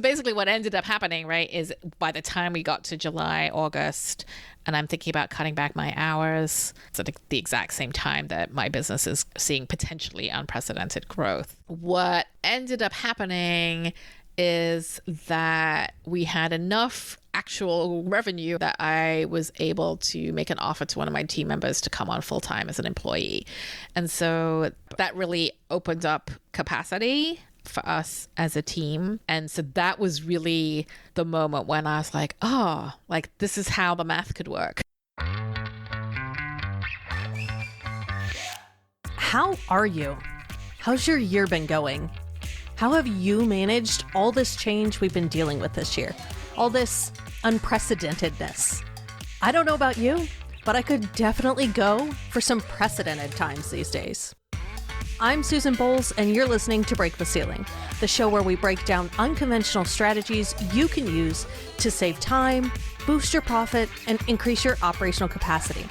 Basically what ended up happening, right, is by the time we got to July, August, and I'm thinking about cutting back my hours, it's at the exact same time that my business is seeing potentially unprecedented growth. What ended up happening is that we had enough actual revenue that I was able to make an offer to one of my team members to come on full time as an employee. And so that really opened up capacity for us as a team. And so that was really the moment when I was like, oh, like this is how the math could work. How are you? How's your year been going? How have you managed all this change we've been dealing with this year? All this unprecedentedness? I don't know about you, but I could definitely go for some precedented times these days. I'm Susan Bowles, and you're listening to Break the Ceiling, the show where we break down unconventional strategies you can use to save time, boost your profit, and increase your operational capacity.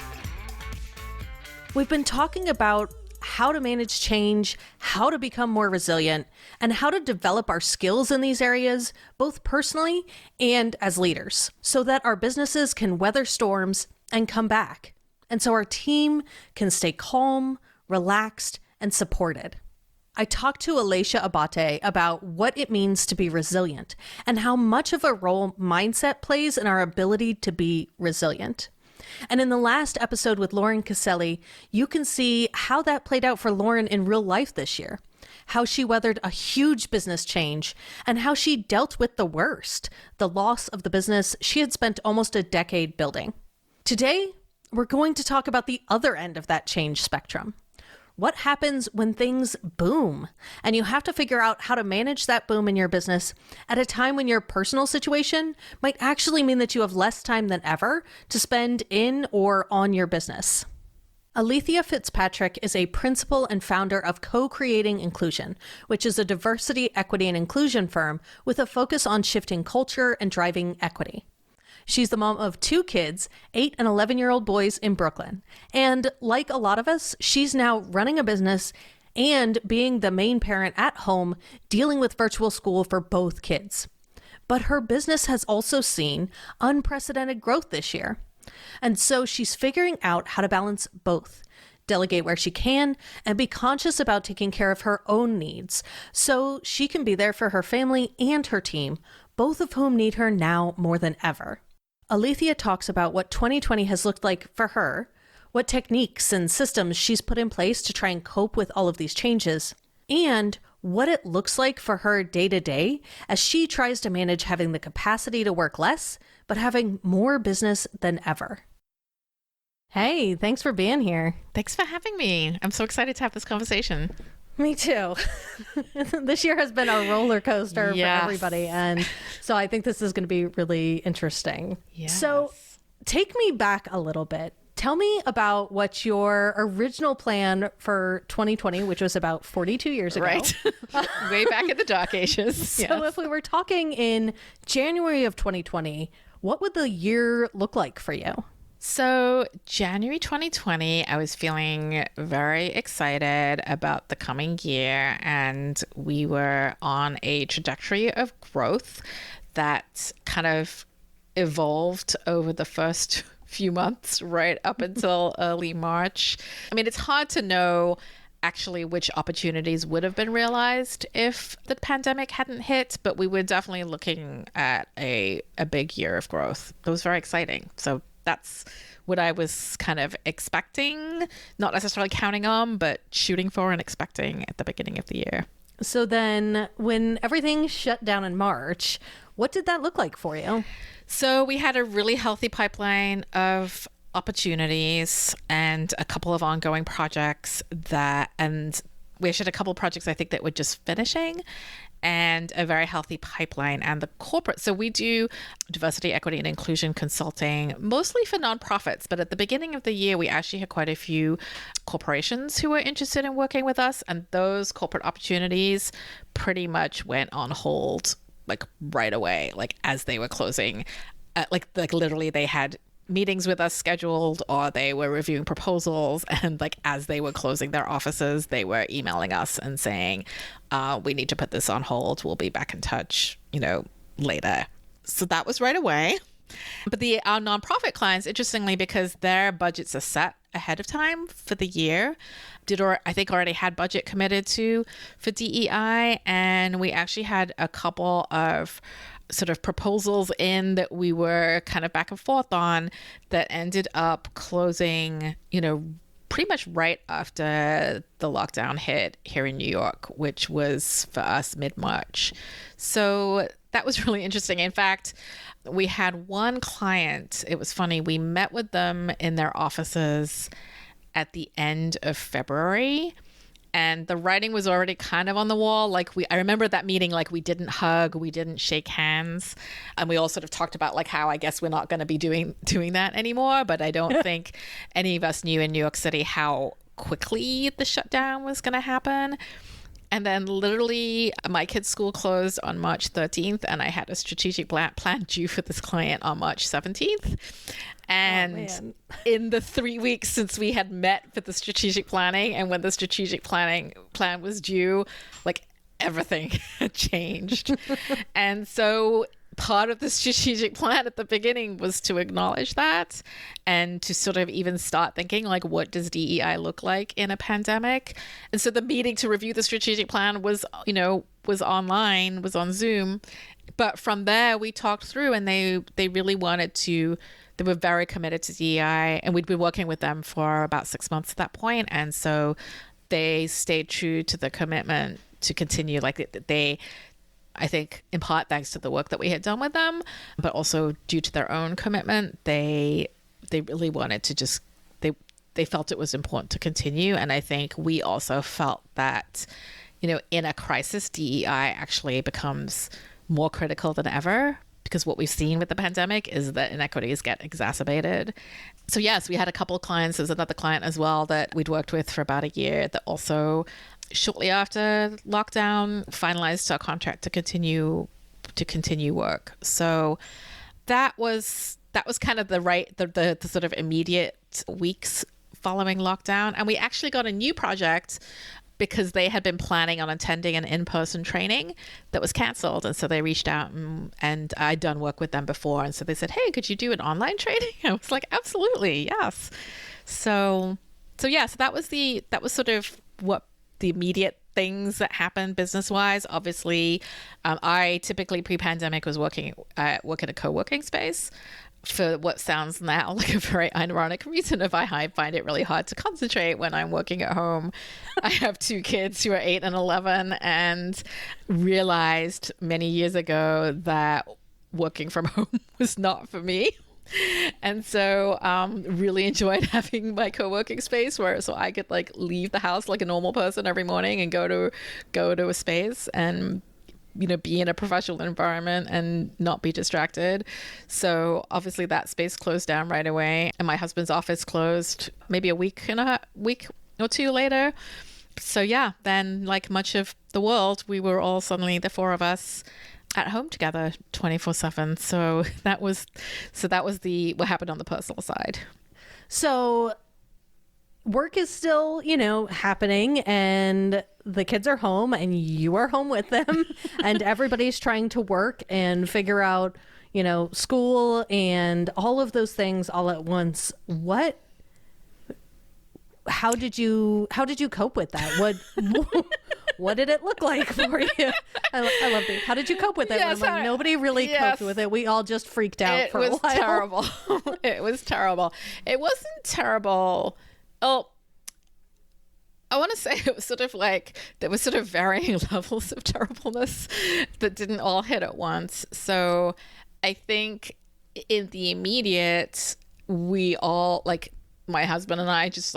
We've been talking about how to manage change, how to become more resilient, and how to develop our skills in these areas, both personally and as leaders, so that our businesses can weather storms and come back, and so our team can stay calm, relaxed, and supported. I talked to Alethea Abate about what it means to be resilient and how much of a role mindset plays in our ability to be resilient. And in the last episode with Lauren Caselli, you can see how that played out for Lauren in real life this year, how she weathered a huge business change, and how she dealt with the worst, the loss of the business she had spent almost a decade building. Today, we're going to talk about the other end of that change spectrum. What happens when things boom and you have to figure out how to manage that boom in your business at a time when your personal situation might actually mean that you have less time than ever to spend in or on your business? Alethea Fitzpatrick is a principal and founder of Co-Creating Inclusion, which is a diversity, equity, and inclusion firm with a focus on shifting culture and driving equity. She's the mom of 2 kids, 8 and 11-year-old boys in Brooklyn. And like a lot of us, she's now running a business and being the main parent at home, dealing with virtual school for both kids. But her business has also seen unprecedented growth this year. And so she's figuring out how to balance both, delegate where she can, and be conscious about taking care of her own needs so she can be there for her family and her team, both of whom need her now more than ever. Alethea talks about what 2020 has looked like for her, what techniques and systems she's put in place to try and cope with all of these changes, and what it looks like for her day to day as she tries to manage having the capacity to work less, but having more business than ever. Hey, thanks for being here. Thanks for having me. I'm so excited to have this conversation. Me too. This year has been a roller coaster for everybody. And so I think this is going to be really interesting. Yes. So take me back a little bit. Tell me about what your original plan for 2020, which was about 42 years ago. Right. Way back in the dark ages. So if we were talking in January of 2020, what would the year look like for you? So January 2020, I was feeling very excited about the coming year, and we were on a trajectory of growth that kind of evolved over the first few months, right up until early March. I mean, it's hard to know actually which opportunities would have been realized if the pandemic hadn't hit, but we were definitely looking at a big year of growth. It was very exciting. So that's what I was kind of expecting, not necessarily counting on, but shooting for and expecting at the beginning of the year. So then when everything shut down in March, what did that look like for you? So we had a really healthy pipeline of opportunities and a couple of ongoing projects and we actually had a couple of projects I think that were just finishing, and a very healthy pipeline. And the corporate, so we do diversity, equity, and inclusion consulting, mostly for nonprofits. But at the beginning of the year, we actually had quite a few corporations who were interested in working with us. And those corporate opportunities pretty much went on hold, like right away, like as they were closing, like literally they had meetings with us scheduled, or they were reviewing proposals, and like as they were closing their offices, they were emailing us and saying, we need to put this on hold, we'll be back in touch, later. So that was right away. But our nonprofit clients, interestingly, because their budgets are set ahead of time for the year, I think already had budget committed to for DEI. And we actually had a couple of sort of proposals in that we were kind of back and forth on that ended up closing, pretty much right after the lockdown hit here in New York, which was for us mid-March. So that was really interesting. In fact, we had one client, it was funny, we met with them in their offices at the end of February, and the writing was already kind of on the wall. I remember that meeting, we didn't hug, we didn't shake hands. And we all sort of talked about how I guess we're not going to be doing that anymore. But I don't think any of us knew in New York City how quickly the shutdown was going to happen. And then literally my kids' school closed on March 13th, and I had a strategic plan due for this client on March 17th. And in the 3 weeks since we had met for the strategic planning and when the strategic plan was due, everything had changed. And so part of the strategic plan at the beginning was to acknowledge that and to sort of even start thinking what does DEI look like in a pandemic. And so the meeting to review the strategic plan was online, was on Zoom. But from there we talked through, and they really wanted to, they were very committed to DEI, and we'd been working with them for about 6 months at that point. And so they stayed true to the commitment to continue. I think in part thanks to the work that we had done with them, but also due to their own commitment, they really wanted to just, they felt it was important to continue. And I think we also felt that, in a crisis, DEI actually becomes more critical than ever, because what we've seen with the pandemic is that inequities get exacerbated. So yes, we had a couple of clients. There's another client as well that we'd worked with for about a year that also shortly after lockdown finalized our contract to continue work. So that was kind of the sort of immediate weeks following lockdown. And we actually got a new project because they had been planning on attending an in-person training that was canceled. And so they reached out, and I'd done work with them before. And so they said, hey, could you do an online training? I was like, absolutely, yes. So that was sort of what the immediate things that happened business-wise. Obviously, I typically pre-pandemic was work in a co-working space for what sounds now like a very ironic reason of I find it really hard to concentrate when I'm working at home. I have 2 kids who are 8 and 11, and realized many years ago that working from home was not for me. And so really enjoyed having my co-working space so I could leave the house like a normal person every morning and go to a space and be in a professional environment and not be distracted. So obviously that space closed down right away, and my husband's office closed maybe a week or 2 later. So yeah, then like much of the world, we were all suddenly, the 4 of us, at home together 24/7. So that was what happened on the personal side. So work is still, happening, and the kids are home and you are home with them and everybody's trying to work and figure out, school and all of those things all at once. How did you cope with that? What did it look like for you? I love it. How did you cope with it? Yes, nobody really coped with it. We all just freaked out for a while. It was terrible. It was terrible. It wasn't terrible. Oh, I want to say it was sort of there was sort of varying levels of terribleness that didn't all hit at once. So I think in the immediate, we all, my husband and I just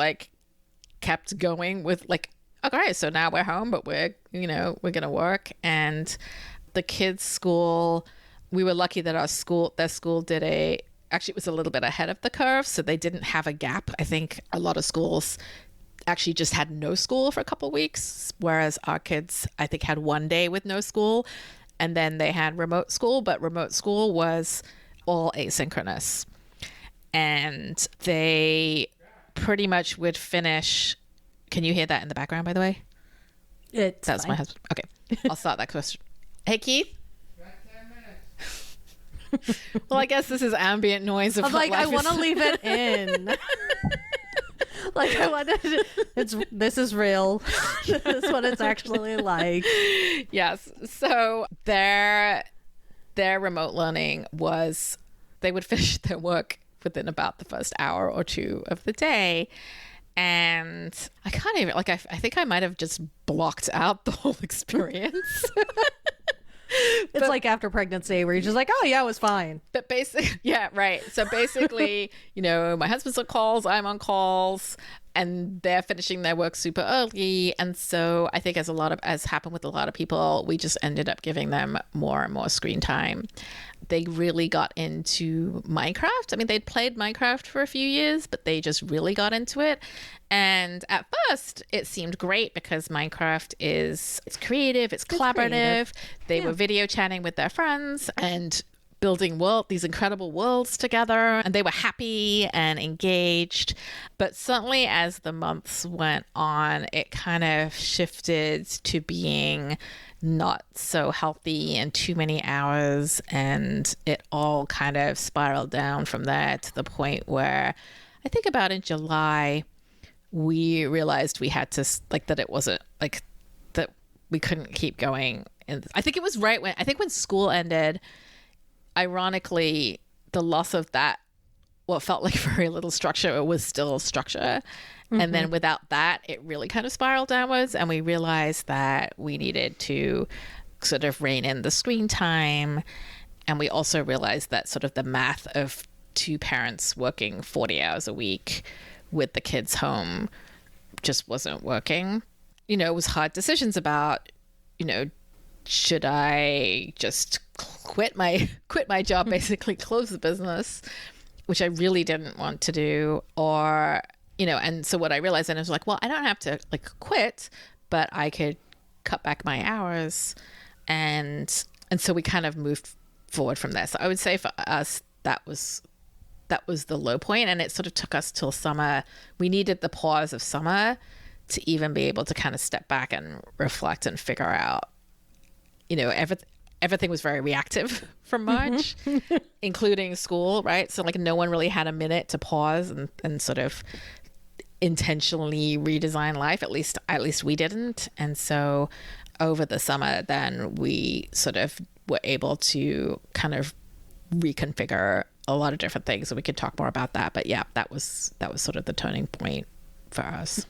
kept going with okay, so now we're home, but we're going to work. And the kids' school, we were lucky that their school actually it was a little bit ahead of the curve, so they didn't have a gap. I think a lot of schools actually just had no school for a couple of weeks, whereas our kids, I think, had 1 day with no school, and then they had remote school, but remote school was all asynchronous. And they pretty much would finish. Can you hear that in the background, by the way? That's my husband. Okay, I'll start that question. Hey, Keith. Well, I guess this is ambient noise of I'm what like, I life want to is. leave it in. Like, I want to, this is real. This is what it's actually like. Yes. So their remote learning was they would finish their work within about the first hour or two of the day. And I can't even, like, I think I might have just blocked out the whole experience. It's like after pregnancy where you're just like, oh yeah, it was fine. But basically, yeah, right. So basically, my husband's on calls, I'm on calls, and they're finishing their work super early. And so I think as happened with a lot of people, we just ended up giving them more and more screen time. They really got into Minecraft. I mean, they'd played Minecraft for a few years, but they just really got into it. And at first, it seemed great because Minecraft it's creative, it's collaborative. Creative. They were video chatting with their friends and building these incredible worlds together, and they were happy and engaged. But certainly as the months went on, it kind of shifted to being not so healthy and too many hours, and it all kind of spiraled down from there to the point where I think about in July we realized we had to, like, that it wasn't, like, that we couldn't keep going. And I think it was right when school ended. Ironically, the loss of that, what felt like very little structure, was still structure. And then without that, it really kind of spiraled downwards. And we realized that we needed to sort of rein in the screen time. And we also realized that sort of the math of two parents working 40 hours a week with the kids home just wasn't working. It was hard decisions about, should I just quit my job, basically close the business, which I really didn't want to do, or and so what I realized, and I was like, well, I don't have to like quit, but I could cut back my hours, and so we kind of moved forward from there. So I would say for us, that was the low point, and it sort of took us till summer. We needed the pause of summer to even be able to kind of step back and reflect and figure out, everything was very reactive from March, including school, right? So like no one really had a minute to pause and sort of intentionally redesign life. At least we didn't. And so over the summer, then we sort of were able to kind of reconfigure a lot of different things, and we could talk more about that. But yeah, that was sort of the turning point for us.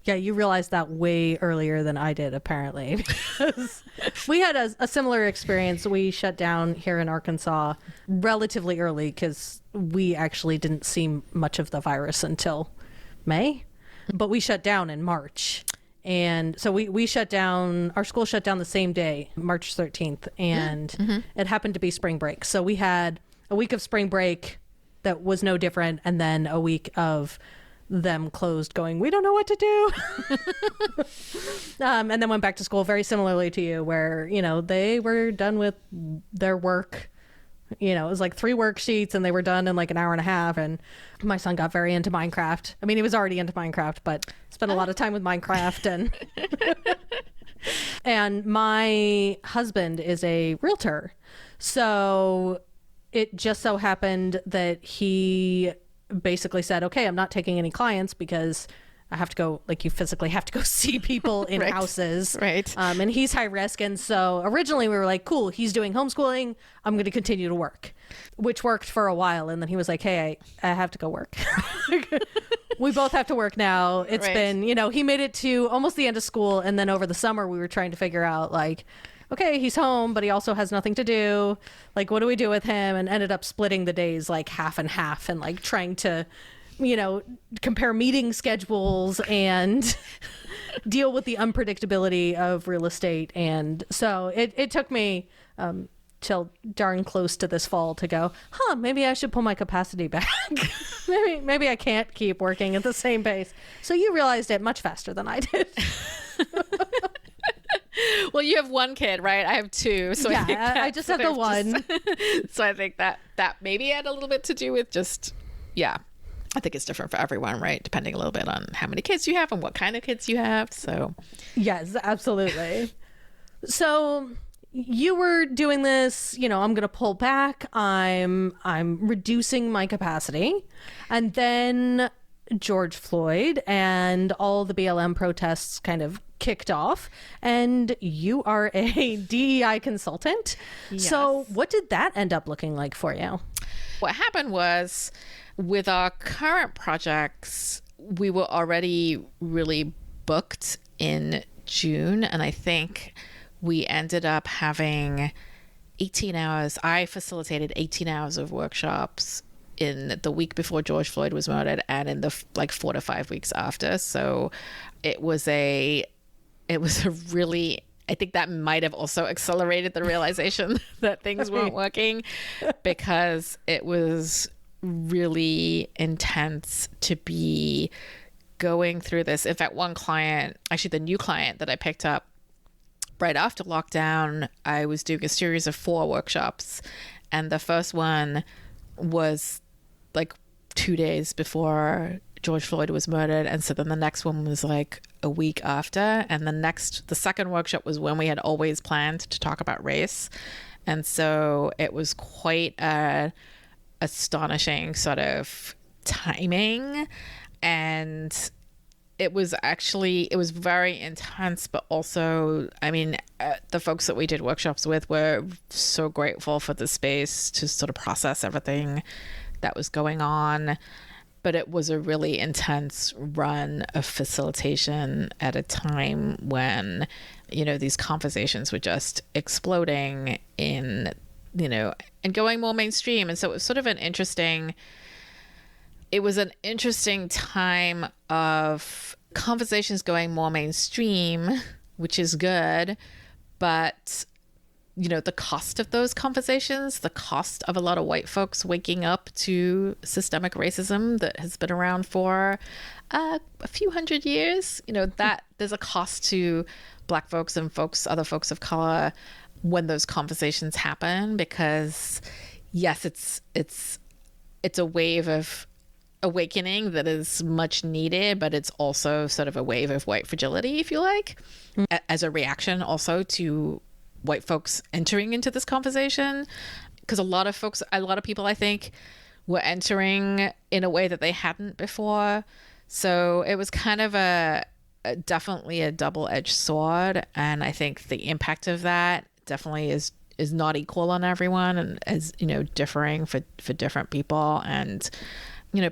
Yeah, you realized that way earlier than I did, apparently, because we had a similar experience. We shut down here in Arkansas relatively early because we actually didn't see much of the virus until May, but we shut down in March. And so we shut down, our school shut down the same day, March 13th, and it happened to be spring break. So we had a week of spring break that was no different, and then a week of them closed going, we don't know what to do. And then went back to school very similarly to you, where, they were done with their work. It was like 3 worksheets and they were done in like an hour and a half. And my son got very into Minecraft. I mean, he was already into Minecraft, but spent a lot of time with Minecraft. And and my husband is a realtor. So it just so happened that he basically said, okay, I'm not taking any clients because I have to go, like, you physically have to go see people in Right. houses. Right. And he's high risk. And so originally we were like, cool, he's doing homeschooling, I'm going to continue to work, which worked for a while. And then he was like, hey, I have to go work. We both have to work now. It's Right. been, he made it to almost the end of school. And then over the summer, we were trying to figure out, like, okay, he's home, but he also has nothing to do. Like, what do we do with him? And ended up splitting the days like half and half, and like trying to, compare meeting schedules and deal with the unpredictability of real estate. And so it took me till darn close to this fall to go, maybe I should pull my capacity back. maybe I can't keep working at the same pace. So you realized it much faster than I did. Well, you have one kid, right? I have 2. So Yeah, I think I just have the one. So I think that maybe had a little bit to do with just, yeah. I think it's different for everyone, right? Depending a little bit on how many kids you have and what kind of kids you have. So Yes, absolutely. So you were doing this, I'm going to pull back. I'm reducing my capacity. And then George Floyd and all the BLM protests kind of kicked off, and you are a DEI consultant. Yes. So what did that end up looking like for you? What happened was, with our current projects, we were already really booked in June, and I think we ended up having 18 hours. I facilitated 18 hours of workshops in the week before George Floyd was murdered and in the 4 to 5 weeks after. So it was a really, I think that might have also accelerated the realization that things weren't working, because it was really intense to be going through this. In fact, one client, actually the new client that I picked up right after lockdown, I was doing a series of 4 workshops, and the first one was like 2 days before George Floyd was murdered, and so then the next one was like a week after, and the second workshop was when we had always planned to talk about race. And so it was quite a astonishing sort of timing, and it was very intense, but also, I mean, the folks that we did workshops with were so grateful for the space to sort of process everything that was going on. But it was a really intense run of facilitation at a time when, these conversations were just exploding and going more mainstream. And so it was sort of an interesting time of conversations going more mainstream, which is good, but the cost of those conversations, the cost of a lot of white folks waking up to systemic racism that has been around for a few hundred years, that there's a cost to Black folks and other folks of color when those conversations happen, because yes, it's a wave of awakening that is much needed, but it's also sort of a wave of white fragility, if you like, as a reaction also to white folks entering into this conversation, because a lot of people I think were entering in a way that they hadn't before. So it was kind of definitely a double-edged sword, and I think the impact of that definitely is not equal on everyone, and is differing for different people, and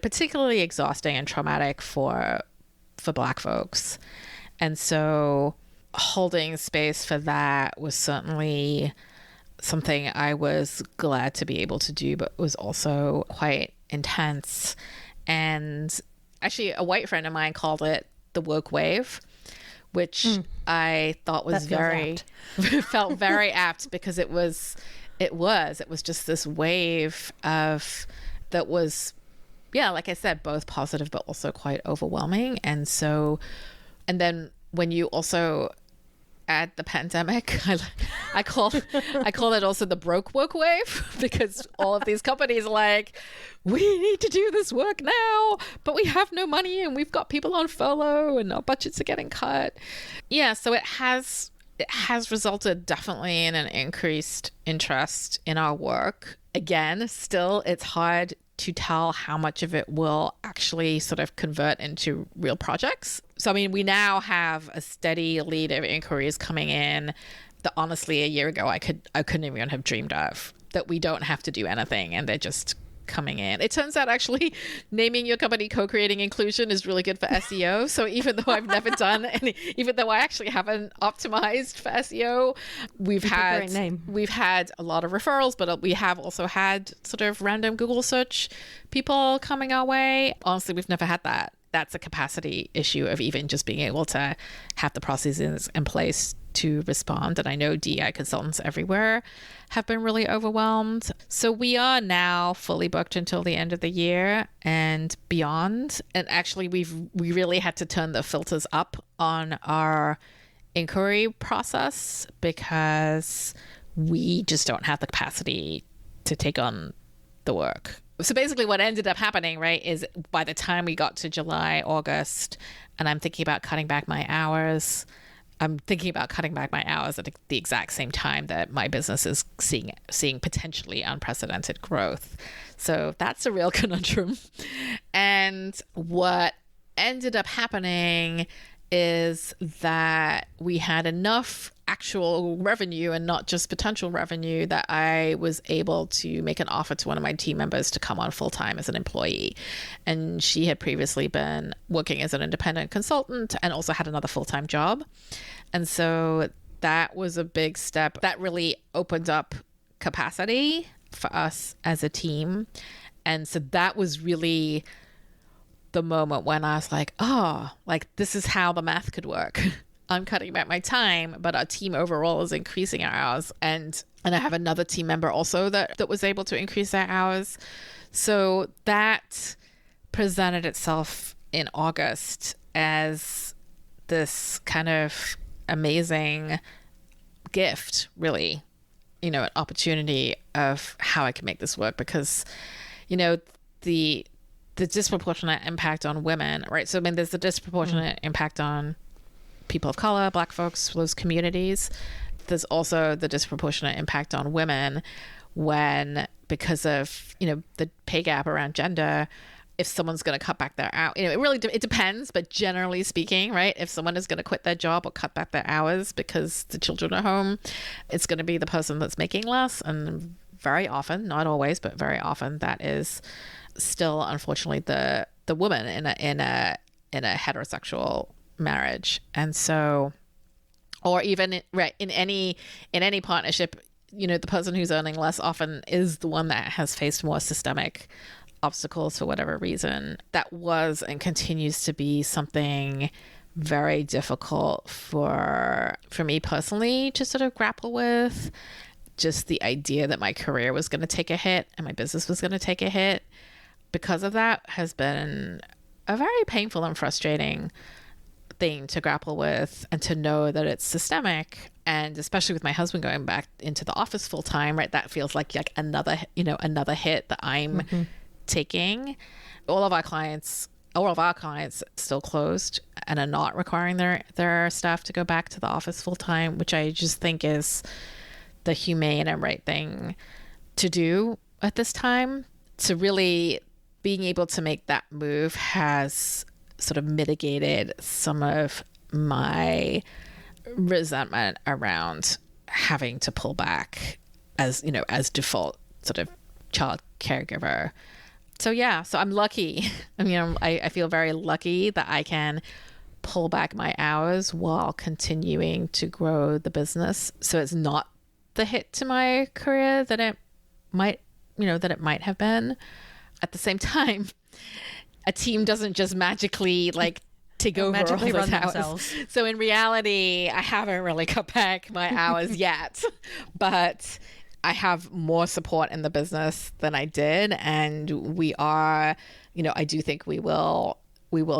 particularly exhausting and traumatic for Black folks. And so holding space for that was certainly something I was glad to be able to do, but was also quite intense. And actually, a white friend of mine called it the woke wave, which I thought was felt very apt, because it was just this wave that was, yeah, like I said, both positive but also quite overwhelming. And then when you also add the pandemic, I call it also the broke woke wave, because all of these companies are like, we need to do this work now, but we have no money and we've got people on furlough and our budgets are getting cut. Yeah, so it has resulted definitely in an increased interest in our work. Again, still, it's hard to tell how much of it will actually sort of convert into real projects. So, I mean, we now have a steady lead of inquiries coming in that honestly a year ago I couldn't even have dreamed of, that we don't have to do anything and they're just coming in. It turns out actually naming your company Co-Creating Inclusion is really good for SEO. So even though I've never done any, even though I actually haven't optimized for SEO, we've had a lot of referrals, but we have also had sort of random Google search people coming our way. Honestly, we've never had that. That's a capacity issue of even just being able to have the processes in place to respond. And I know DEI consultants everywhere have been really overwhelmed. So we are now fully booked until the end of the year and beyond. And actually, we really had to turn the filters up on our inquiry process, because we just don't have the capacity to take on the work. So basically what ended up happening, right, is by the time we got to July, August, and I'm thinking about cutting back my hours I'm thinking about cutting back my hours at the exact same time that my business is seeing potentially unprecedented growth. So that's a real conundrum. And what ended up happening is that we had enough actual revenue and not just potential revenue that I was able to make an offer to one of my team members to come on full-time as an employee. And she had previously been working as an independent consultant and also had another full-time job. And so that was a big step that really opened up capacity for us as a team. And so that was really the moment when I was like, oh, like this is how the math could work. I'm cutting back my time, but our team overall is increasing our hours. And I have another team member also that was able to increase their hours. So that presented itself in August as this kind of amazing gift, really, an opportunity of how I can make this work, because, the disproportionate impact on women, right? So, I mean, there's the disproportionate impact on people of color, Black folks, those communities. There's also the disproportionate impact on women when, because of, the pay gap around gender, if someone's going to cut back their hours, it depends, but generally speaking, right? If someone is going to quit their job or cut back their hours because the children are home, it's going to be the person that's making less. And very often, not always, but very often, that is still, unfortunately, the woman in a heterosexual marriage. And so, or even in any partnership, the person who's earning less often is the one that has faced more systemic obstacles for whatever reason. That was and continues to be something very difficult for me personally to sort of grapple with. Just the idea that my career was going to take a hit and my business was going to take a hit because of that has been a very painful and frustrating thing to grapple with, and to know that it's systemic. And especially with my husband going back into the office full time, right? That feels like another hit that I'm taking. All of our clients still closed and are not requiring their staff to go back to the office full time, which I just think is the humane and right thing to do at this time. To really being able to make that move has sort of mitigated some of my resentment around having to pull back as default sort of child caregiver. So I'm lucky. I feel very lucky that I can pull back my hours while continuing to grow the business. So it's not the hit to my career that it might have been. At the same time, a team doesn't just magically take over all those hours. So in reality, I haven't really cut back my hours yet, but I have more support in the business than I did, and we are, I do think we will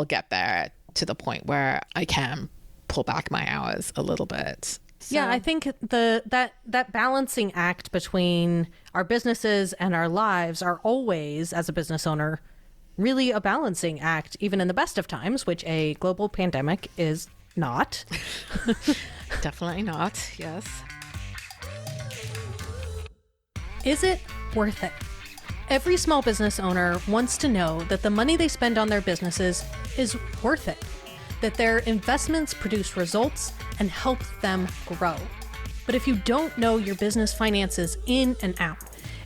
get there to the point where I can pull back my hours a little bit. So. Yeah, I think that balancing act between our businesses and our lives are always, as a business owner, really a balancing act, even in the best of times, which a global pandemic is not. Definitely not, yes. Is it worth it? Every small business owner wants to know that the money they spend on their businesses is worth it, that their investments produce results and help them grow. But if you don't know your business finances in and out,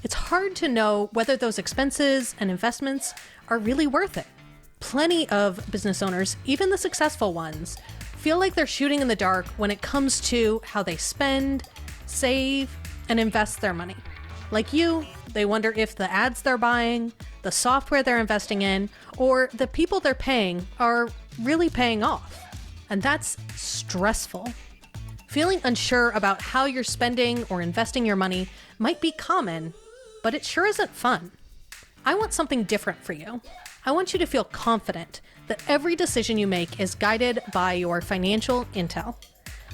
it's hard to know whether those expenses and investments are really worth it. Plenty of business owners, even the successful ones, feel like they're shooting in the dark when it comes to how they spend, save, and invest their money. Like you, they wonder if the ads they're buying, the software they're investing in, or the people they're paying are really paying off. And that's stressful. Feeling unsure about how you're spending or investing your money might be common, but it sure isn't fun. I want something different for you. I want you to feel confident that every decision you make is guided by your financial intel.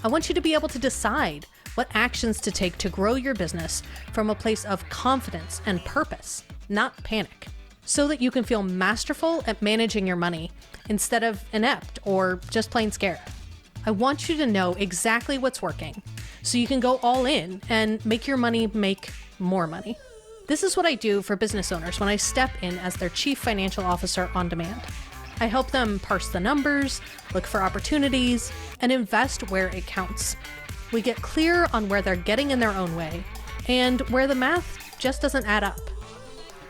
I want you to be able to decide what actions to take to grow your business from a place of confidence and purpose, not panic, so that you can feel masterful at managing your money instead of inept or just plain scared. I want you to know exactly what's working so you can go all in and make your money make more money. This is what I do for business owners when I step in as their chief financial officer on demand. I help them parse the numbers, look for opportunities, and invest where it counts. We get clear on where they're getting in their own way and where the math just doesn't add up.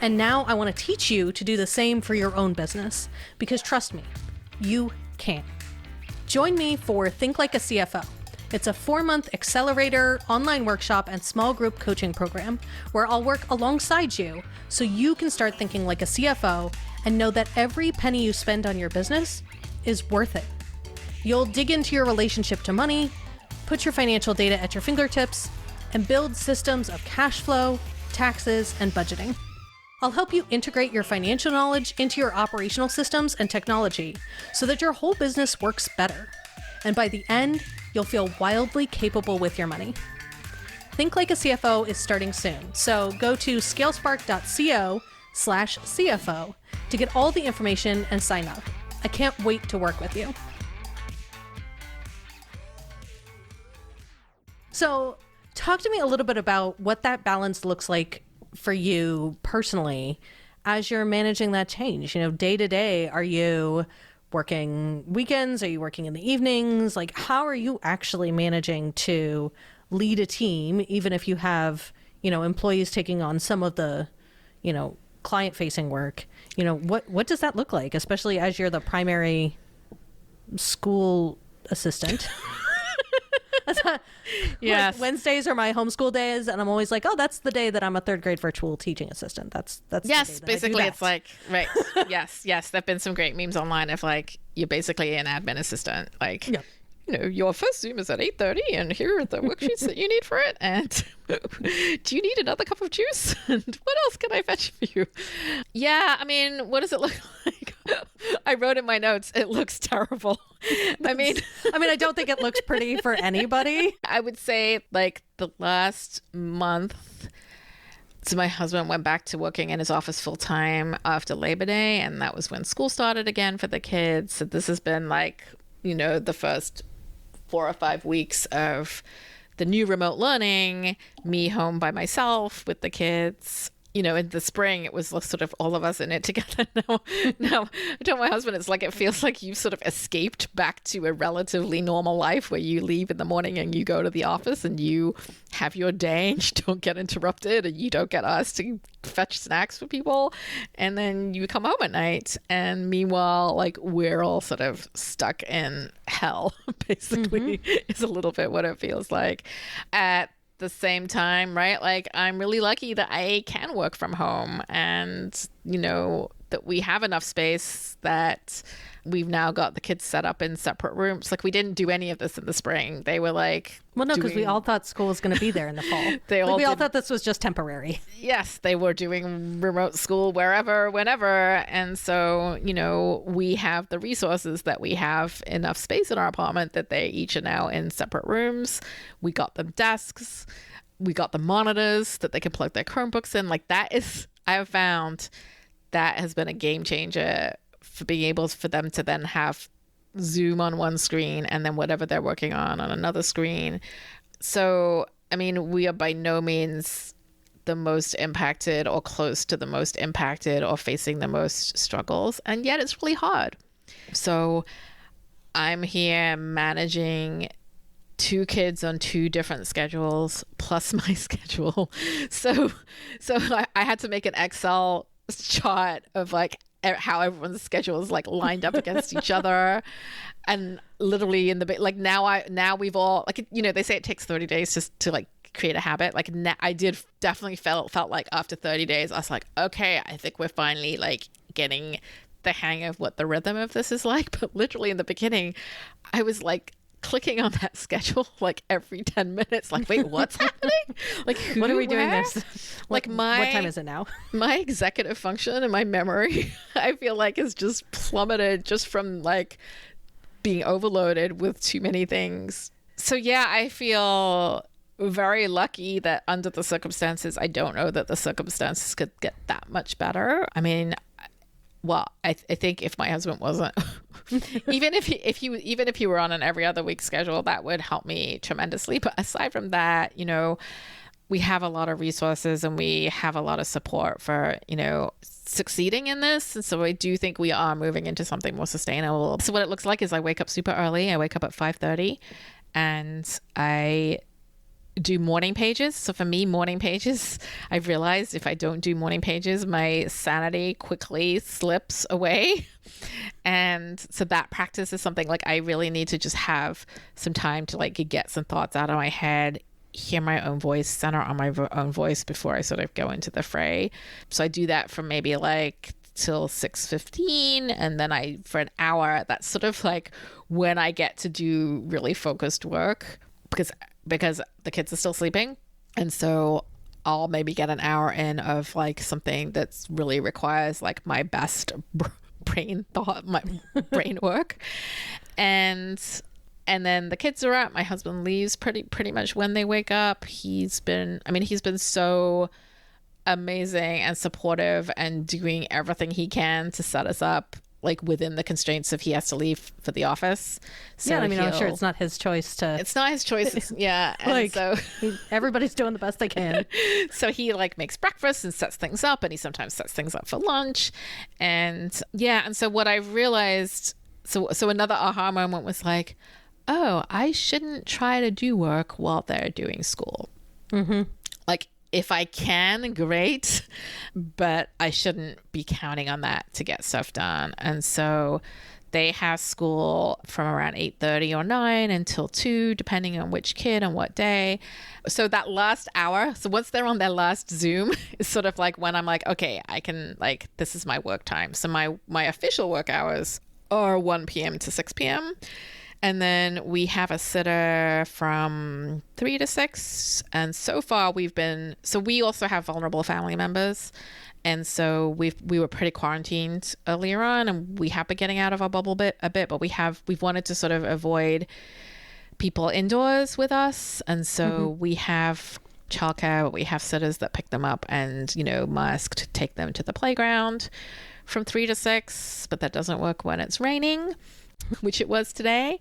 And now I want to teach you to do the same for your own business, because trust me, you can. Join me for Think Like a CFO. It's a 4-month accelerator, online workshop, and small group coaching program where I'll work alongside you so you can start thinking like a CFO and know that every penny you spend on your business is worth it. You'll dig into your relationship to money, put your financial data at your fingertips, and build systems of cash flow, taxes, and budgeting. I'll help you integrate your financial knowledge into your operational systems and technology so that your whole business works better. And by the end, you'll feel wildly capable with your money. Think Like a CFO is starting soon, so go to scalespark.co/CFO to get all the information and sign up. I can't wait to work with you. So, talk to me a little bit about what that balance looks like for you personally as you're managing that change. You know, day to day, are you working weekends? Are you working in the evenings? Like, how are you actually managing to lead a team, even if you have, you know, employees taking on some of the, you know, client facing work? You know, what does that look like, especially as you're the primary school assistant? Yes. Like, Wednesdays are my homeschool days, and I'm always like, oh, that's the day that I'm a third grade virtual teaching assistant. That's yes, basically it's like, right. yes. There've been some great memes online of like, you're basically an admin assistant. Like, yeah. You know, your first Zoom is at 8:30, and here are the worksheets that you need for it. And do you need another cup of juice? And what else can I fetch for you? Yeah, I mean, what does it look like? I wrote in my notes, it looks terrible. I mean, I don't think it looks pretty for anybody. I would say like the last month, so my husband went back to working in his office full time after Labor Day, and that was when school started again for the kids. So this has been like, you know, the first 4 or 5 weeks of the new remote learning, me home by myself with the kids. You know, in the spring, it was sort of all of us in it together. Now, I told my husband, it's like, it feels like you've sort of escaped back to a relatively normal life where you leave in the morning and you go to the office and you have your day and you don't get interrupted and you don't get asked to fetch snacks for people. And then you come home at night. And meanwhile, like, we're all sort of stuck in hell, basically, is a little bit what it feels like. At the same time, right? Like, I'm really lucky that I can work from home, and, you know, that we have enough space that we've now got the kids set up in separate rooms. Like, we didn't do any of this in the spring. They were like, well, no, because we all thought school was going to be there in the fall. We all thought this was just temporary. Yes, they were doing remote school wherever, whenever. And so, you know, we have the resources that we have enough space in our apartment that they each are now in separate rooms. We got them desks. We got the monitors that they can plug their Chromebooks in. Like, that is, I have found that has been a game changer for being able for them to then have Zoom on one screen and then whatever they're working on another screen. So, I mean, we are by no means the most impacted or close to the most impacted or facing the most struggles. And yet it's really hard. So I'm here managing 2 kids on 2 different schedules plus my schedule. So I had to make an Excel chart of like how everyone's schedule is like lined up against each other. And literally in the, like, now we've all, like, you know, they say it takes 30 days just to like create a habit. Like, I did definitely felt like after 30 days, I was like, okay, I think we're finally like getting the hang of what the rhythm of this is like. But literally in the beginning, I was like clicking on that schedule like every 10 minutes, like, wait, what's happening? Like, what are we doing this? Like, what time is it now? My executive function and my memory, I feel like, is just plummeted just from like being overloaded with too many things. So yeah, I feel very lucky that under the circumstances, I don't know that the circumstances could get that much better. I mean, well, I think if my husband wasn't, even if he were on an every other week schedule, that would help me tremendously. But aside from that, we have a lot of resources and we have a lot of support for, succeeding in this. And so I do think we are moving into something more sustainable. So what it looks like is I wake up super early. I wake up at 5:30 and I do morning pages. So for me, morning pages, I've realized if I don't do morning pages, my sanity quickly slips away. And so that practice is something like I really need to just have some time to like get some thoughts out of my head, hear my own voice, center on my own voice before I sort of go into the fray. So I do that from maybe like till 6:15, and then for an hour, that's sort of like when I get to do really focused work because the kids are still sleeping. And so I'll maybe get an hour in of like something that's really requires like my best brain thought, my brain work. And then the kids are up. My husband leaves pretty much when they wake up. He's been so amazing and supportive and doing everything he can to set us up like within the constraints of he has to leave for the office. So yeah, I mean, I'm sure it's not his choice to. It's not his choice. Yeah. And like, so everybody's doing the best they can. So he like makes breakfast and sets things up, and he sometimes sets things up for lunch. And yeah. And so what I realized, so another aha moment was like, oh, I shouldn't try to do work while they're doing school. Mm-hmm. Like, if I can, great, but I shouldn't be counting on that to get stuff done. And so they have school from around 8:30 or 9 until 2, depending on which kid and what day. So that last hour, so once they're on their last Zoom, is sort of like when I'm like, okay, I can, like, this is my work time. So my official work hours are 1 p.m. to 6 p.m. And then we have a sitter from 3 to 6. And so far so we also have vulnerable family members. And so we were pretty quarantined earlier on, and we have been getting out of our bubble a bit, but we've wanted to sort of avoid people indoors with us. And so we have childcare, but we have sitters that pick them up and, must take them to the playground from 3 to 6, but that doesn't work when it's raining, which it was today.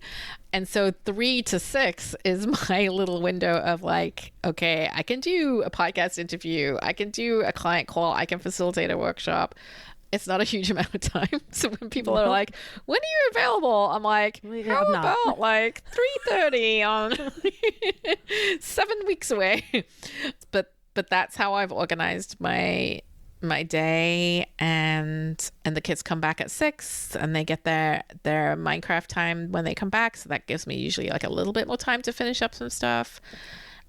And so 3 to 6 is my little window of like, okay, I can do a podcast interview, I can do a client call, I can facilitate a workshop. It's not a huge amount of time. So when people are like, when are you available? I'm like, how about like 3:30 on 7 weeks away? But that's how I've organized my day, and the kids come back at 6 and they get their Minecraft time when they come back. So that gives me usually like a little bit more time to finish up some stuff.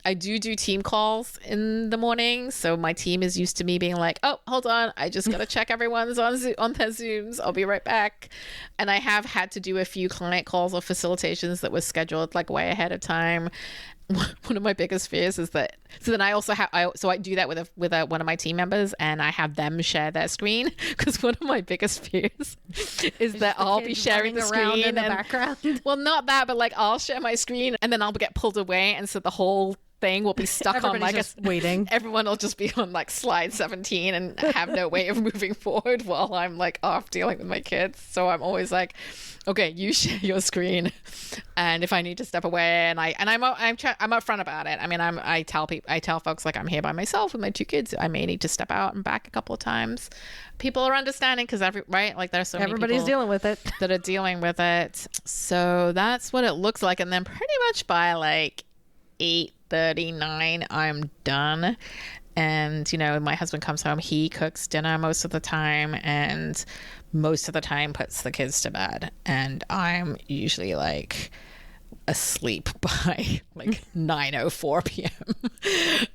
I do team calls in the morning. So my team is used to me being like, oh, hold on, I just got to check everyone's on their Zooms. I'll be right back. And I have had to do a few client calls or facilitations that were scheduled like way ahead of time. One of my biggest fears is that, so then I also have, I do that with one of my team members, and I have them share their screen, because one of my biggest fears is that I'll be sharing the screen in the background. Well, not that, but like I'll share my screen and then I'll get pulled away, and so the whole thing will be stuck on like waiting. Everyone will just be on like slide 17 and have no way of moving forward while I'm like off dealing with my kids. So I'm always like, okay, you share your screen, and if I need to step away, I'm upfront about it. I mean, I tell folks like I'm here by myself with my 2 kids. I may need to step out and back a couple of times. People are understanding because there's so many everybody's people dealing with it that are dealing with it. So that's what it looks like, and then pretty much by like 8:39 I'm done. And my husband comes home, he cooks dinner most of the time, and most of the time puts the kids to bed, and I'm usually like asleep by like 9:04 p.m.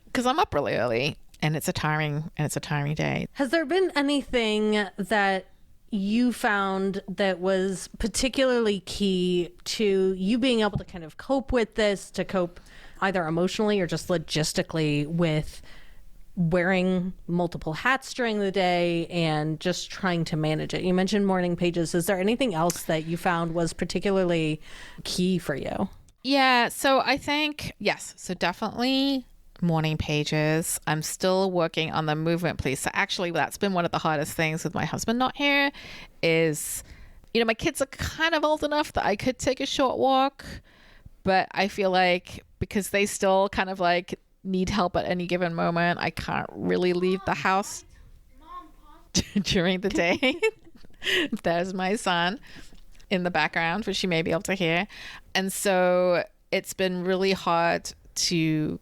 because I'm up really early, and it's a tiring day. Has there been anything that you found that was particularly key to you being able to kind of cope with this, to cope either emotionally or just logistically with wearing multiple hats during the day and just trying to manage it? You mentioned morning pages. Is there anything else that you found was particularly key for you? Yeah, so I think, yes, so definitely morning pages. I'm still working on the movement piece. So actually, that's been one of the hardest things with my husband not here is, my kids are kind of old enough that I could take a short walk, but I feel like because they still kind of like need help at any given moment, I can't really leave the house during the day. There's my son in the background, which you may be able to hear. And so it's been really hard to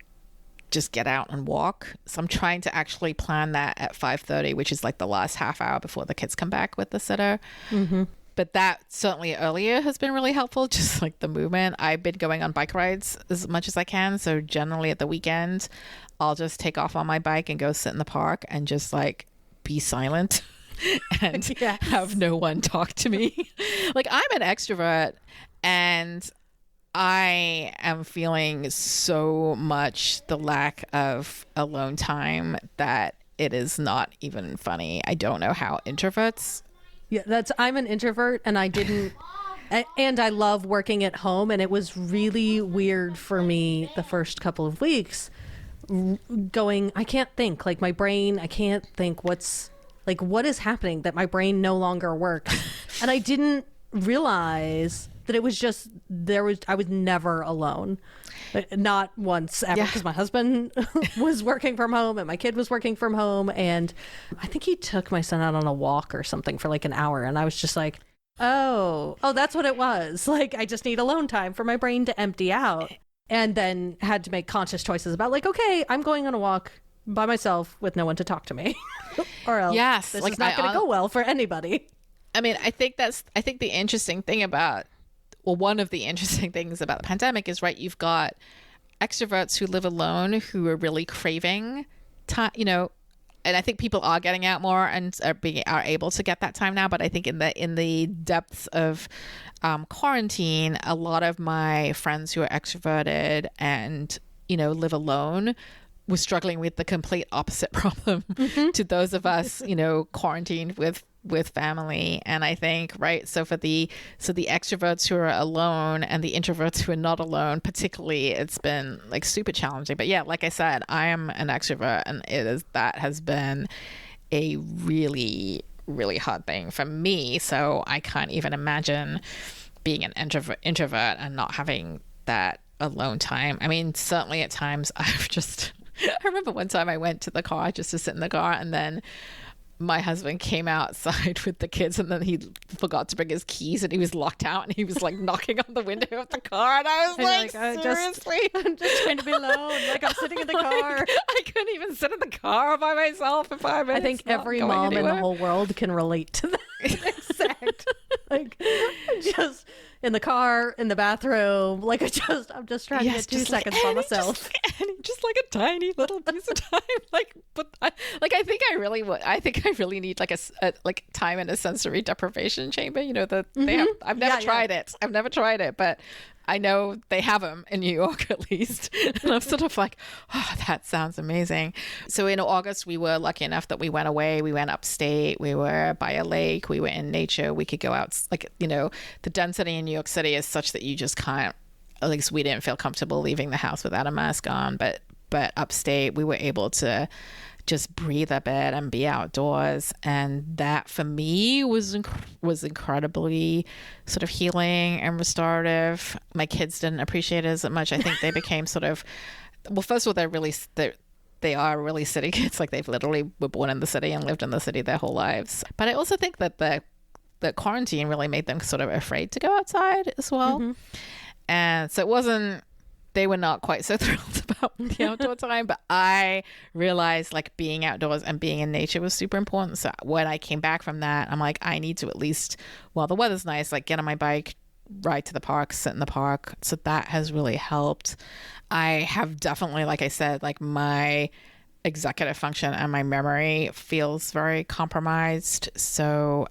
just get out and walk. So I'm trying to actually plan that at 5:30, which is like the last half hour before the kids come back with the sitter. Mm-hmm. But that certainly earlier has been really helpful, just like the movement. I've been going on bike rides as much as I can. So generally at the weekend, I'll just take off on my bike and go sit in the park and just like be silent and have no one talk to me. Like I'm an extrovert and I am feeling so much the lack of alone time that it is not even funny. I don't know how introverts. Yeah, I'm an introvert and and I love working at home, and it was really weird for me the first couple of weeks I can't think, like my brain, I can't think what is happening that my brain no longer works. And I didn't realize that it was just I was never alone, not once ever, because my husband was working from home and my kid was working from home, and I think he took my son out on a walk or something for like an hour, and I was just like, oh, that's what it was. Like I just need alone time for my brain to empty out, and then had to make conscious choices about like, okay, I'm going on a walk by myself with no one to talk to me, or else this is not going to go well for anybody. I mean, I think the interesting thing about, well, one of the interesting things about the pandemic is, right, you've got extroverts who live alone who are really craving time, and I think people are getting out more and are able to get that time now. But I think in the depths of quarantine, a lot of my friends who are extroverted and, live alone was struggling with the complete opposite problem to those of us, quarantined with family. And I think, right, so the extroverts who are alone and the introverts who are not alone, particularly, it's been like super challenging. But yeah, like I said, I am an extrovert, and that has been a really, really hard thing for me. So I can't even imagine being an introvert and not having that alone time. I mean, certainly at times I remember one time I went to the car just to sit in the car, and then my husband came outside with the kids, and then he forgot to bring his keys, and he was locked out, and he was like knocking on the window of the car, and I was like seriously? I'm just trying to be alone. Like I'm sitting in the car. I couldn't even sit in the car by myself for 5 minutes. I think every mom in the whole world can relate to that exact. Like just in the car, in the bathroom, like I'm just trying to get 2 seconds by myself. Just like a tiny little piece of time. I think I really need like a time in a sensory deprivation chamber. They have. I've never tried it. I've never tried it, but I know they have them in New York at least. And I'm sort of like, oh, that sounds amazing. So in August, we were lucky enough that we went away. We went upstate. We were by a lake. We were in nature. We could go out. The density in New York City is such that you just can't, at least we didn't feel comfortable leaving the house without a mask on. But upstate, we were able to just breathe a bit and be outdoors, and that for me was incredibly sort of healing and restorative. My kids didn't appreciate it as much. I think they became sort of, well, first of all, they are really city kids. Like they've literally were born in the city and lived in the city their whole lives. But I also think that the quarantine really made them sort of afraid to go outside as well. And so they were not quite so thrilled about the outdoor time, but I realized like being outdoors and being in nature was super important. So when I came back from that, I'm like, I need to at least, while the weather's nice, like get on my bike, ride to the park, sit in the park. So that has really helped. I have definitely, like I said, like my executive function and my memory feels very compromised. So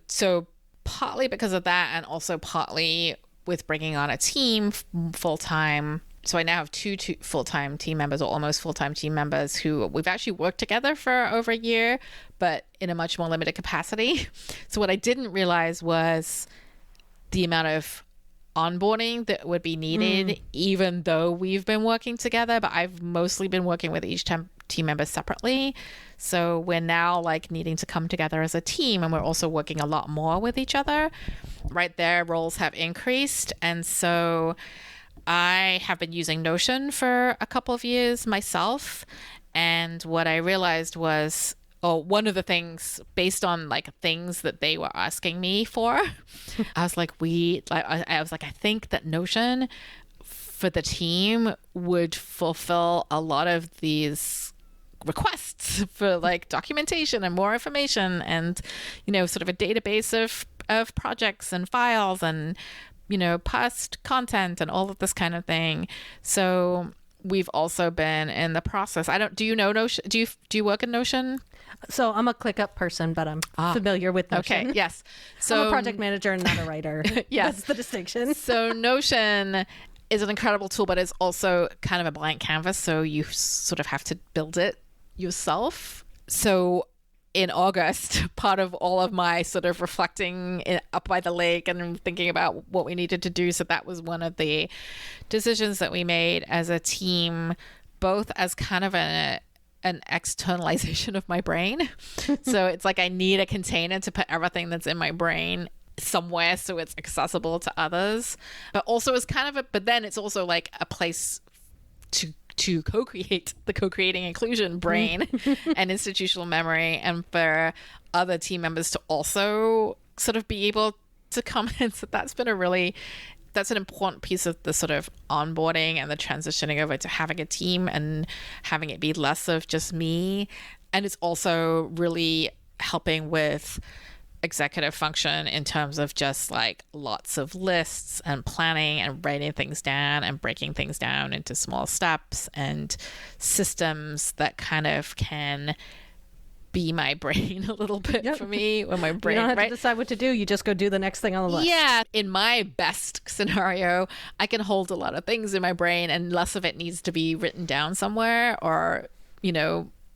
so partly because of that, and also partly with bringing on a team full-time. So I now have two full-time team members, or almost full-time team members, who we've actually worked together for over a year, but in a much more limited capacity. So what I didn't realize was the amount of onboarding that would be needed, even though we've been working together, but I've mostly been working with each team member separately. So we're now like needing to come together as a team, and we're also working a lot more with each other. Right, their roles have increased. And so I have been using Notion for a couple of years myself. And what I realized was, one of the things based on like things that they were asking me for, I was like, I think that Notion for the team would fulfill a lot of these requests for like documentation and more information and, sort of a database of projects and files and, past content and all of this kind of thing. So we've also been in the process. Do you know Notion? Do you work in Notion? So I'm a ClickUp person, but I'm familiar with Notion. Okay, yes. So I'm a project manager and not a writer. Yes. That's the distinction. So Notion is an incredible tool, but it's also kind of a blank canvas. So you sort of have to build it yourself. So in August, part of all of my sort of reflecting up by the lake and thinking about what we needed to do. So that was one of the decisions that we made as a team, both as kind of an externalization of my brain. So it's like I need a container to put everything that's in my brain somewhere so it's accessible to others, but also as kind of but then it's also like a place to co-create the co-creating inclusion brain and institutional memory, and for other team members to also sort of be able to come in. So that's an important piece of the sort of onboarding and the transitioning over to having a team and having it be less of just me. And it's also really helping with executive function in terms of just like lots of lists and planning and writing things down and breaking things down into small steps and systems that kind of can be my brain a little bit for me. When my brain, you don't have to decide what to do. You just go do the next thing on the list. Yeah. In my best scenario, I can hold a lot of things in my brain and less of it needs to be written down somewhere or,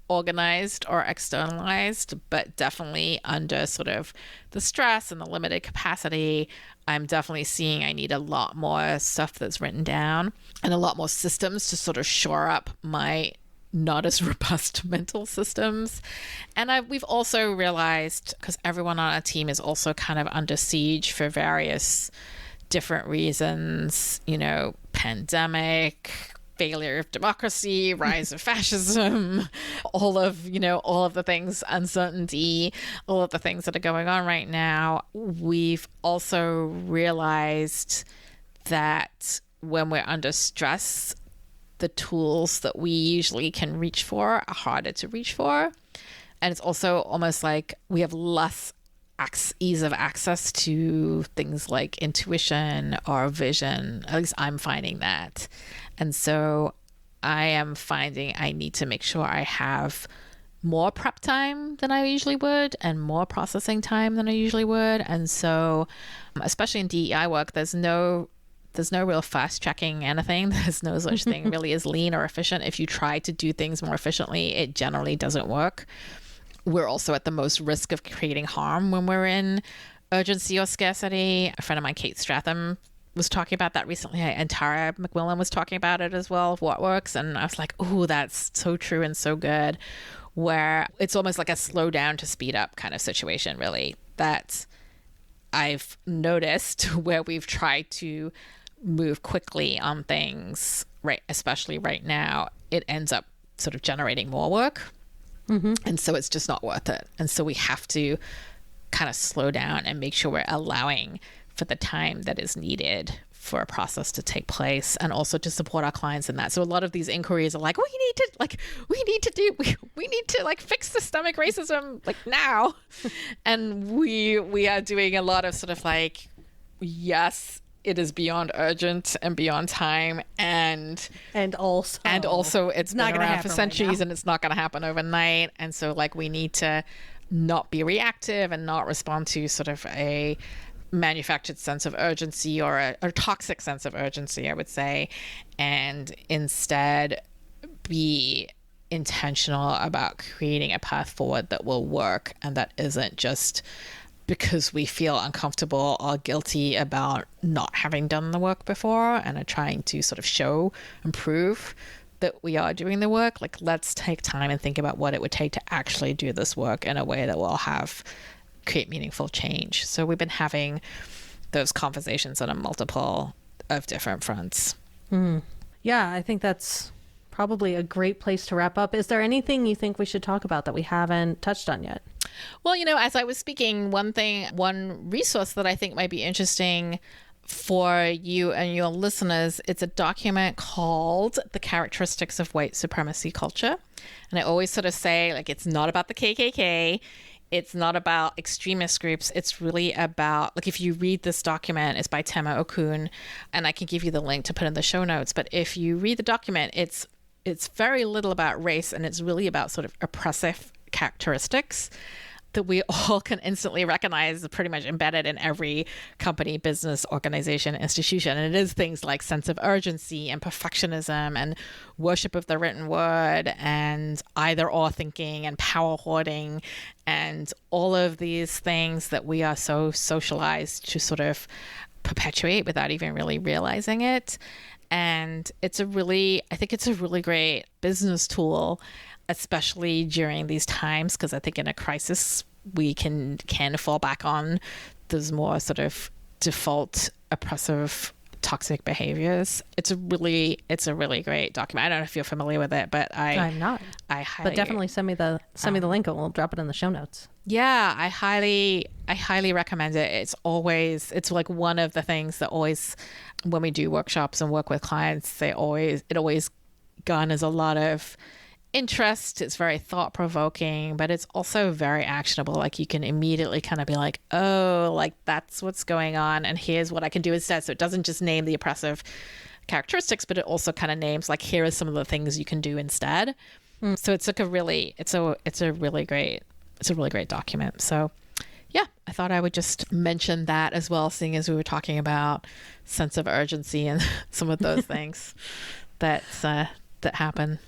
organized or externalized, but definitely under sort of the stress and the limited capacity, I'm definitely seeing I need a lot more stuff that's written down and a lot more systems to sort of shore up my not as robust mental systems. And we've also realized, because everyone on our team is also kind of under siege for various different reasons, pandemic, failure of democracy, rise of fascism, all of the things, uncertainty, all of the things that are going on right now. We've also realized that when we're under stress, the tools that we usually can reach for are harder to reach for. And it's also almost like we have less ease of access to things like intuition or vision. At least I'm finding that. And so I am finding I need to make sure I have more prep time than I usually would and more processing time than I usually would. And so, especially in DEI work, there's no real fast tracking anything. There's no such thing really as lean or efficient. If you try to do things more efficiently, it generally doesn't work. We're also at the most risk of creating harm when we're in urgency or scarcity. A friend of mine, Kate Stratham, was talking about that recently, and Tara McMillan was talking about it as well, of what works. And I was like, oh, that's so true and so good, where it's almost like a slow down to speed up kind of situation, really, that I've noticed where we've tried to move quickly on things, right, especially right now, it ends up sort of generating more work. Mm-hmm. And so it's just not worth it. And so we have to kind of slow down and make sure we're allowing for the time that is needed for a process to take place, and also to support our clients in that. So a lot of these inquiries are like, we need to fix systemic racism like now. And we are doing a lot of sort of like, yes, it is beyond urgent and beyond time, and also it's not been gonna around happen for centuries right now. and it's not going to happen overnight. And so like we need to not be reactive and not respond to sort of a manufactured sense of urgency or a toxic sense of urgency, I would say, and instead be intentional about creating a path forward that will work and that isn't just because we feel uncomfortable or guilty about not having done the work before and are trying to sort of show and prove that we are doing the work. Like, let's take time and think about what it would take to actually do this work in a way that will create meaningful change. So we've been having those conversations on a multiple of different fronts. Yeah, I think that's probably a great place to wrap up. Is there anything you think we should talk about that we haven't touched on yet? Well, as I was speaking, one resource that I think might be interesting for you and your listeners, it's a document called The Characteristics of White Supremacy Culture. And I always sort of say, like, it's not about the KKK. It's not about extremist groups. It's really about, like, if you read this document, it's by Tema Okun, and I can give you the link to put in the show notes. But if you read the document, it's very little about race, and it's really about sort of oppressive characteristics that we all can instantly recognize, pretty much embedded in every company, business, organization, institution. And it is things like sense of urgency and perfectionism and worship of the written word and either or thinking and power hoarding and all of these things that we are so socialized to sort of perpetuate without even really realizing it. And I think it's a really great business tool, especially during these times, because I think in a crisis we can fall back on those more sort of default oppressive toxic behaviors. It's a really great document. I don't know if you're familiar with it, but I'm not. But definitely send me the link and we'll drop it in the show notes. Yeah, I highly recommend it. It's like one of the things that always, when we do workshops and work with clients, it always garners a lot of interest. It's very thought provoking, but it's also very actionable. Like, you can immediately kind of be like, oh, like, that's what's going on, and here's what I can do instead. So it doesn't just name the oppressive characteristics, but it also kind of names, like, here are some of the things you can do instead. So it's like a really great document. So yeah, I thought I would just mention that as well, seeing as we were talking about sense of urgency and some of those things that happen.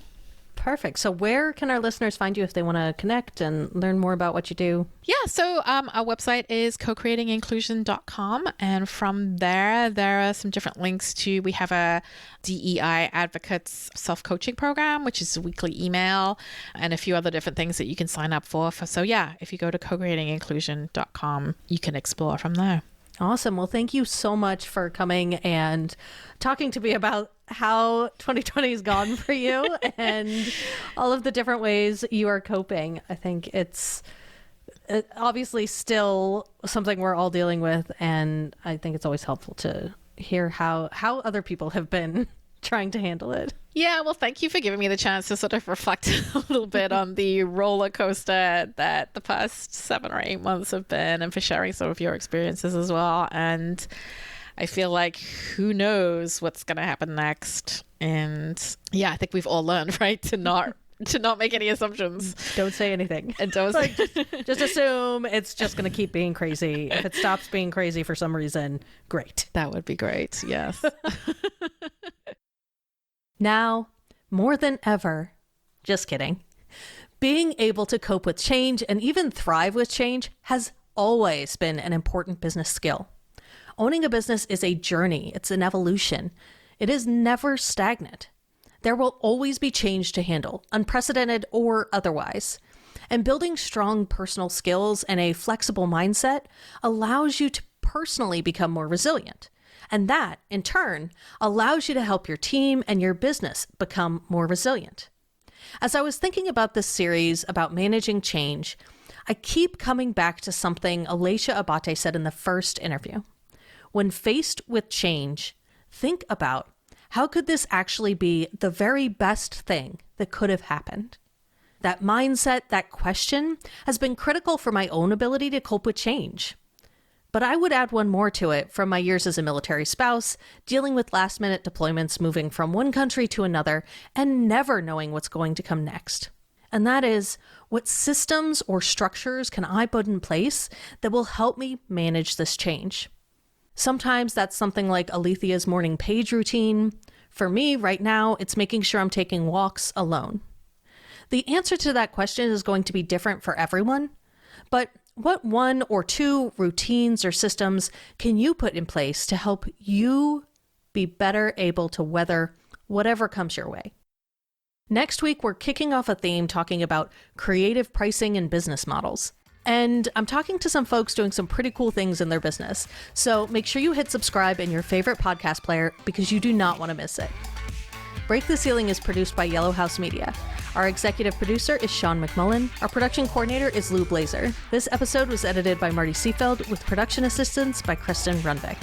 Perfect. So where can our listeners find you if they want to connect and learn more about what you do? Yeah, so our website is co-creatinginclusion.com. And from there are some different links to, we have a DEI advocates self-coaching program, which is a weekly email, and a few other different things that you can sign up for. So yeah, if you go to co-creatinginclusion.com, you can explore from there. Awesome. Well, thank you so much for coming and talking to me about how 2020 has gone for you and all of the different ways you are coping. I think it's obviously still something we're all dealing with, and I think it's always helpful to hear how other people have been trying to handle it. Yeah, well, thank you for giving me the chance to sort of reflect a little bit on the roller coaster that the past 7 or 8 months have been, and for sharing some of your experiences as well. And I feel like, who knows what's going to happen next. And yeah, I think we've all learned, right, to not make any assumptions. Don't say anything. And don't just assume it's just going to keep being crazy. If it stops being crazy for some reason, great. That would be great. Yes. Now, more than ever, just kidding, being able to cope with change and even thrive with change has always been an important business skill. Owning a business is a journey. It's an evolution. It is never stagnant. There will always be change to handle, unprecedented or otherwise. And building strong personal skills and a flexible mindset allows you to personally become more resilient. And that, in turn, allows you to help your team and your business become more resilient. As I was thinking about this series about managing change, I keep coming back to something Alethea Abate said in the first interview. When faced with change, think about, how could this actually be the very best thing that could have happened? That mindset, that question, has been critical for my own ability to cope with change. But I would add one more to it from my years as a military spouse, dealing with last-minute deployments, moving from one country to another, and never knowing what's going to come next. And that is, what systems or structures can I put in place that will help me manage this change? Sometimes that's something like Alethea's morning page routine. For me, right now, it's making sure I'm taking walks alone. The answer to that question is going to be different for everyone, but what one or two routines or systems can you put in place to help you be better able to weather whatever comes your way? Next week, we're kicking off a theme talking about creative pricing and business models. And I'm talking to some folks doing some pretty cool things in their business. So make sure you hit subscribe in your favorite podcast player because you do not want to miss it. Break the Ceiling is produced by Yellow House Media. Our executive producer is Sean McMullen. Our production coordinator is Lou Blazer. This episode was edited by Marty Seefeld with production assistance by Kristen Runbeck.